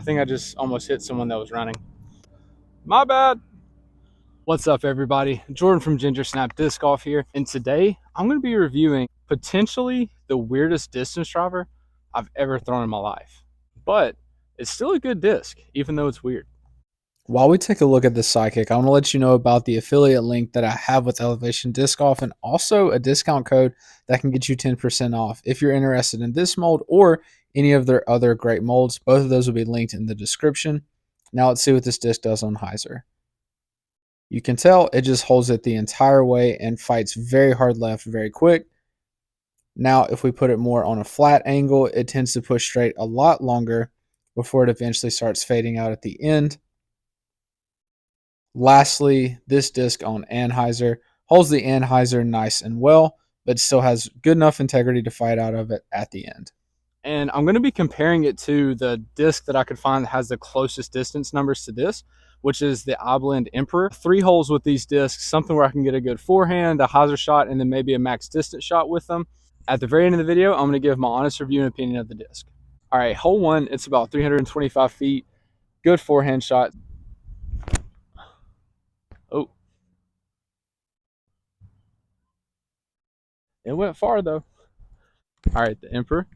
think I just almost hit someone that was running. My bad. What's up, everybody? Jordan from Ginger Snap Disc Golf here, and today I'm going to be reviewing potentially the weirdest distance driver I've ever thrown in my life. But it's still a good disc, even though it's weird. While we take a look at the Psychic, I want to let you know about the affiliate link that I have with Elevation Disc Golf and also a discount code that can get you 10% off if you're interested in this mold or any of their other great molds. Both of those will be linked in the description. Now let's see what this disc does on hyzer. You can tell it just holds it the entire way and fights very hard left very quick. Now, if we put it more on a flat angle, it tends to push straight a lot longer before it eventually starts fading out at the end. Lastly, this disc on anhyzer holds the anhyzer nice and well, but still has good enough integrity to fight out of it at the end. And I'm going to be comparing it to the disc that I could find that has the closest distance numbers to this, which is the iBlend Emperor. 3 holes with these discs, something where I can get a good forehand, a hyzer shot, and then maybe a max distance shot with them. At the very end of the video, I'm going to give my honest review and opinion of the disc. All right, hole 1, it's about 325 feet, good forehand shot. Oh, it went far though. All right, the Emperor.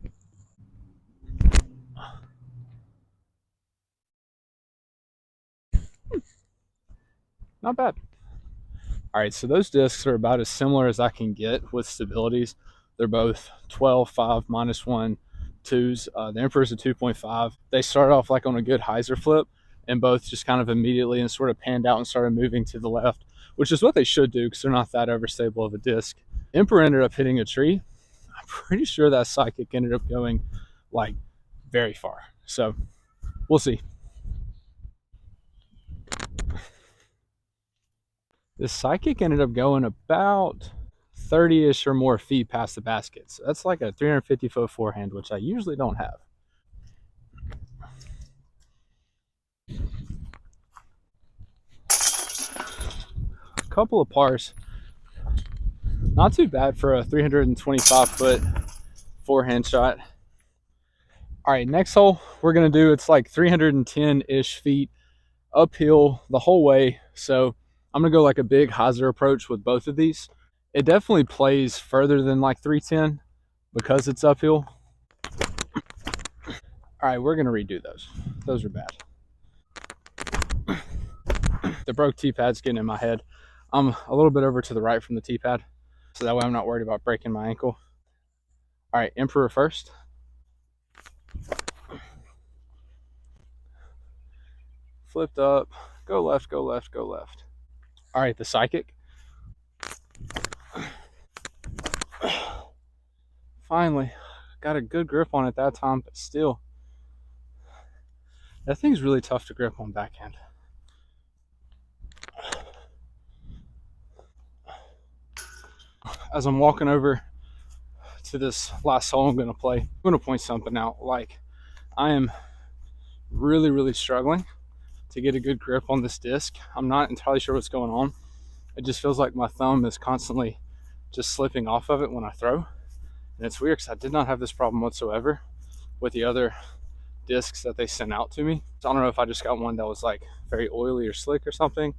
Not bad. All right, so those discs are about as similar as I can get with stabilities. They're both 12, 5, -1, 2s. The Emperor's a 2.5. They started off like on a good hyzer flip, and both just kind of immediately and sort of panned out and started moving to the left, which is what they should do because they're not that overstable of a disc. Emperor ended up hitting a tree. I'm pretty sure that Psychic ended up going like very far. So we'll see. The Psychic ended up going about 30-ish or more feet past the basket. So that's like a 350-foot forehand, which I usually don't have. A couple of pars. Not too bad for a 325-foot forehand shot. All right, next hole we're going to do, it's like 310-ish feet uphill the whole way. So I'm going to go like a big hyzer approach with both of these. It definitely plays further than like 310 because it's uphill. All right, we're going to redo those. Those are bad. The broke T-pad's getting in my head. I'm a little bit over to the right from the T-pad, so that way I'm not worried about breaking my ankle. All right, Emperor first. Flipped up, go left, go left, go left. All right, the Psychic. Finally, got a good grip on it that time, but still, that thing's really tough to grip on backhand. As I'm walking over to this last hole I'm gonna play, I'm gonna point something out. Like, I am really struggling to get a good grip on this disc. I'm not entirely sure what's going on. It just feels like my thumb is constantly just slipping off of it when I throw. And it's weird because I did not have this problem whatsoever with the other discs that they sent out to me. So I don't know if I just got one that was like very oily or slick or something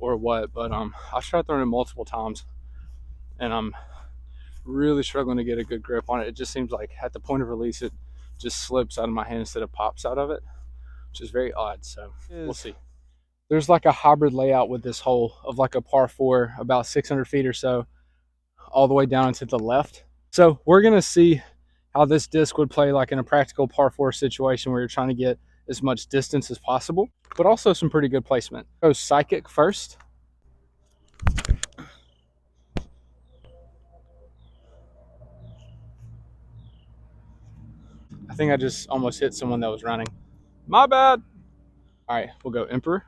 or what, but I've tried throwing it multiple times and I'm really struggling to get a good grip on it. It just seems like at the point of release it just slips out of my hand instead of pops out of it, which is very odd. So we'll see. There's like a hybrid layout with this hole of like a par 4 about 600 feet or so all the way down to the left. So we're gonna see how this disc would play like in a practical par 4 situation where you're trying to get as much distance as possible, but also some pretty good placement. Go Psychic first. I think I just almost hit someone that was running. My bad. All right, we'll go Emperor.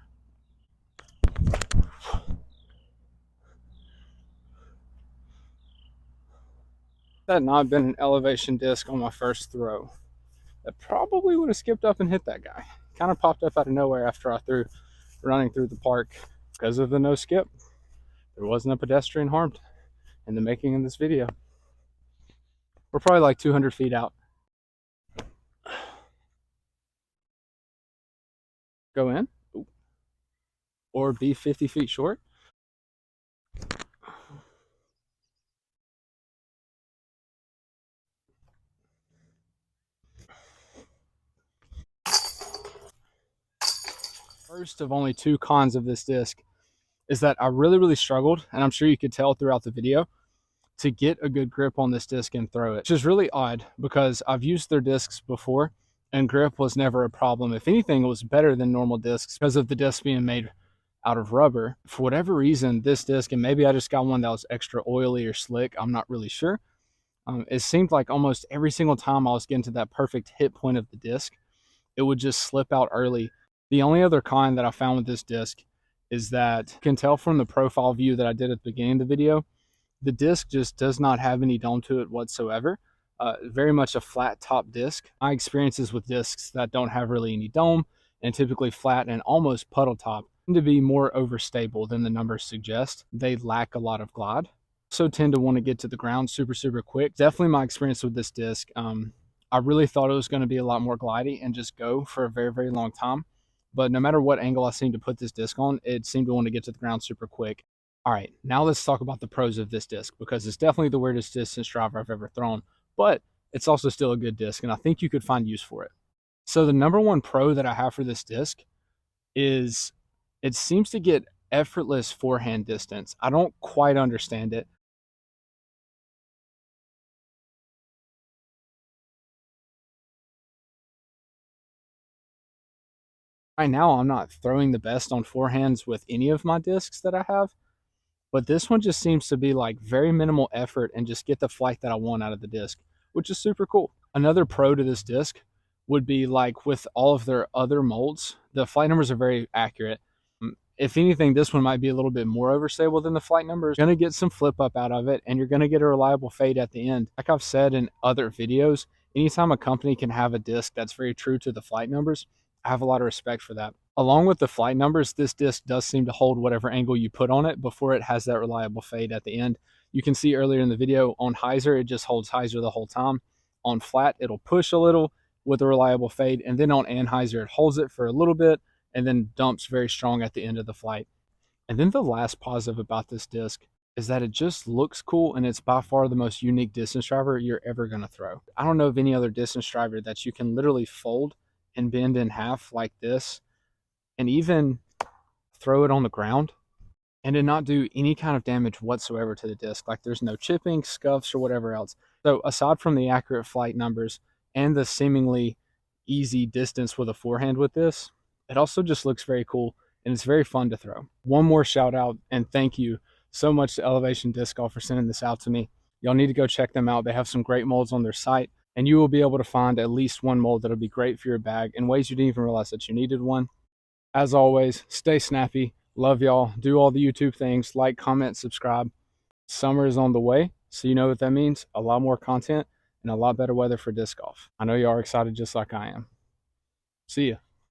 That had not been an elevation disc on my first throw, that probably would have skipped up and hit that guy. Kind of popped up out of nowhere after I threw running through the park. Because of the no skip, there wasn't a pedestrian harmed in the making of this video. We're probably like 200 feet out. go in or be 50 feet short. First of only two cons of this disc is that I really struggled, and I'm sure you could tell throughout the video, to get a good grip on this disc and throw it, which is really odd because I've used their discs before and grip was never a problem. If anything, it was better than normal discs because of the disc being made out of rubber. For whatever reason, this disc, and maybe I just got one that was extra oily or slick, I'm not really sure. It seemed like almost every single time I was getting to that perfect hit point of the disc, it would just slip out early. The only other con that I found with this disc is that you can tell from the profile view that I did at the beginning of the video, the disc just does not have any dome to it whatsoever. Very much a flat top disc. My experiences with discs that don't have really any dome and typically flat and almost puddle top tend to be more overstable than the numbers suggest. They lack a lot of glide. Also tend to want to get to the ground super quick. Definitely my experience with this disc. I really thought it was going to be a lot more glidey and just go for a very long time. But no matter what angle I seemed to put this disc on, it seemed to want to get to the ground super quick. All right, now let's talk about the pros of this disc because it's definitely the weirdest distance driver I've ever thrown, but it's also still a good disc, and I think you could find use for it. So the number one pro that I have for this disc is it seems to get effortless forehand distance. I don't quite understand it. Right now, I'm not throwing the best on forehands with any of my discs that I have, but this one just seems to be like very minimal effort and just get the flight that I want out of the disc, which is super cool. Another pro to this disc would be like with all of their other molds, the flight numbers are very accurate. If anything, this one might be a little bit more overstable than the flight numbers. You're going to get some flip up out of it and you're going to get a reliable fade at the end. Like I've said in other videos, anytime a company can have a disc that's very true to the flight numbers, I have a lot of respect for that. Along with the flight numbers, this disc does seem to hold whatever angle you put on it before it has that reliable fade at the end. You can see earlier in the video on hyzer, it just holds hyzer the whole time. On flat, it'll push a little with a reliable fade, and then on anhyzer, it holds it for a little bit and then dumps very strong at the end of the flight. And then the last positive about this disc is that it just looks cool and it's by far the most unique distance driver you're ever going to throw. I don't know of any other distance driver that you can literally fold and bend in half like this and even throw it on the ground and it not do any kind of damage whatsoever to the disc. Like there's no chipping, scuffs, or whatever else. So aside from the accurate flight numbers and the seemingly easy distance with a forehand with this, it also just looks very cool and it's very fun to throw. One more shout out and thank you so much to Elevation Disc Golf for sending this out to me. Y'all need to go check them out. They have some great molds on their site and you will be able to find at least one mold that'll be great for your bag in ways you didn't even realize that you needed one. As always, stay snappy. Love y'all. Do all the YouTube things. Like, comment, subscribe. Summer is on the way, so you know what that means. A lot more content and a lot better weather for disc golf. I know y'all are excited just like I am. See ya.